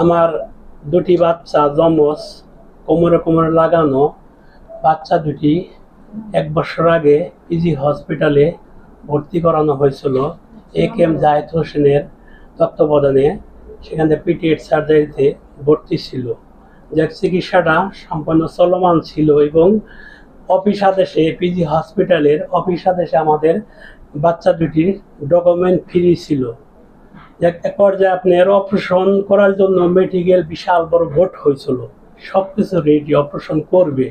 আমার দুটি বাচ্চা জমজ, কোমরে কোমরে লাগানো বাচ্চা দুটি 1 বছর আগে পিজি হসপিটালে ভর্তি করানো হয়েছিল একেএম জাহিদ হোসেনের তত্ত্বাবধানে। সেখানে পিটিএড সার্জারিতে ভর্তি ছিল, যার চিকিৎসাটা সম্পূর্ণ চলমান ছিল এবং অফিস আদেশে পিজি হসপিটালের অফিস আদেশে আমাদের বাচ্চা দুটির ডকুমেন্ট ফ্রি ছিল। এক পর্যায়ে আপনার অপারেশন করার জন্য মেডিকেল বিশাল বড় ভোট হয়েছিল, সব কিছু রেডি, অপারেশন করবে।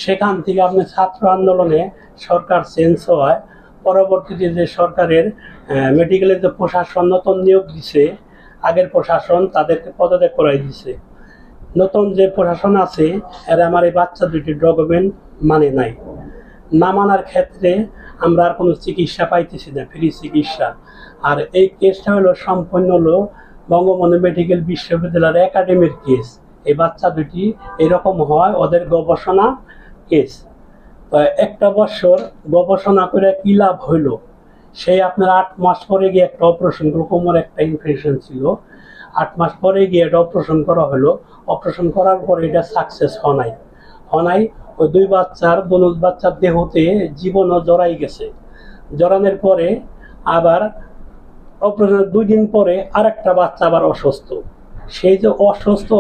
সেখান থেকে আপনার ছাত্র আন্দোলনে সরকার চেঞ্জ হয়, পরবর্তীতে যে সরকারের মেডিকেলের যে প্রশাসন নতুন নিয়োগ দিছে, আগের প্রশাসন তাদেরকে পদত্যাগ করাই দিছে। নতুন যে প্রশাসন আছে এরা আমার এই বাচ্চা দুটির ডকুমেন্ট মানে নাই। না মানার ক্ষেত্রে আমরা আর কোনো চিকিৎসা পাইতেছি না, ফ্রি চিকিৎসা। আর এই কেসটা হলো সম্পূর্ণ হলো বঙ্গবন্ধু মেডিকেল বিশ্ববিদ্যালয়ের একাডেমির কেস। এই বাচ্চা দুটি এরকম হয় ওদের গবেষণা কেস। 1 বছর গবেষণা করে কি লাভ হইলো, সেই আপনার 8 মাস পরে গিয়ে একটা অপারেশন করলো, কোমরে একটা ইনফেকশন ছিল, 8 মাস পরে গিয়ে এটা অপারেশন করা হলো। অপারেশন করার পরে এটা সাকসেস হয় নাই। ওই 2 বাচ্চার দেহতে জীবনও জড়াই গেছে। জড়ানোর পরে আবার অপারেশনের 2 দিন পরে আরেকটা বাচ্চা আবার অসুস্থ। সেই যে অসুস্থ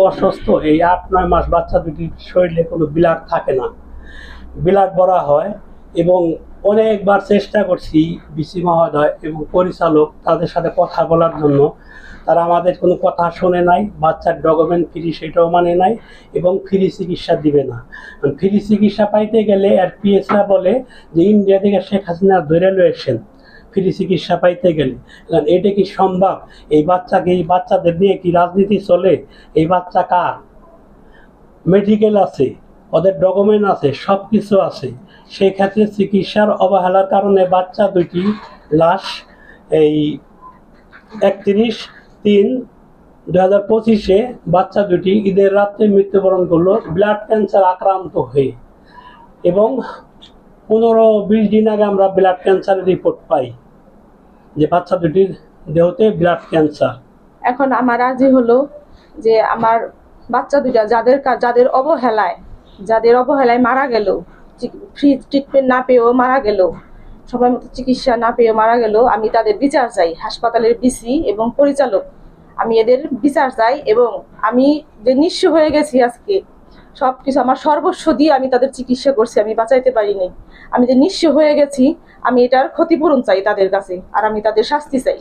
এই 8-9 মাস বাচ্চা দুটির শরীরে কোনো ব্লাড থাকে না, ব্লাড ভরা হয়। এবং অনেকবার চেষ্টা করছি বিসি মহোদয় এবং পরিচালক তাদের সাথে কথা বলার জন্য, তারা আমাদের কোনো কথা শোনে নাই। বাচ্চার ডকুমেন্ট ফ্রি সেটাও মানে নাই এবং ফ্রি চিকিৎসা দিবে না। ফ্রি চিকিৎসা পাইতে গেলে আর পিএসরা বলে যে ইন্ডিয়া থেকে শেখ হাসিনা ধরে লয়েছেন ফ্রি চিকিৎসা পাইতে গেলে। এটা কি সম্ভব? এই বাচ্চাদের নিয়ে কি রাজনীতি চলে? এই বাচ্চা কার? মেডিকেল আছে, ওদের ডকুমেন্ট আছে, সব কিছু আছে। সেই ক্ষেত্রে চিকিৎসার অবহেলার কারণে বাচ্চা দুটি লাশ এই 31/3/2025 বাচ্চা দুটি ঈদের রাত্রে মৃত্যুবরণ করলো ব্লাড ক্যান্সার আক্রান্ত হয়ে। এবং 15-20 দিন আগে আমরা ব্লাড ক্যান্সারের রিপোর্ট পাই যে বাচ্চা দুটির দেহতে ব্লাড ক্যান্সার। এখন আমার আর্জি হলো যে আমার বাচ্চা দুটা যাদের অবহেলায় মারা গেল, ফ্রি ট্রিটমেন্ট না পেয়েও মারা গেল, সময় মতো চিকিৎসা না পেয়েও মারা গেল, আমি তাদের বিচার চাই। হাসপাতালের বিসি এবং পরিচালক, আমি এদের বিচার চাই। এবং আমি যে নিঃস্ব হয়ে গেছি আজকে, সব কিছু আমার সর্বস্ব দিয়ে আমি তাদের চিকিৎসা করছি, আমি বাঁচাইতে পারিনি। আমি যে নিঃস্ব হয়ে গেছি, আমি এটার ক্ষতিপূরণ চাই তাদের কাছে, আর আমি তাদের শাস্তি চাই।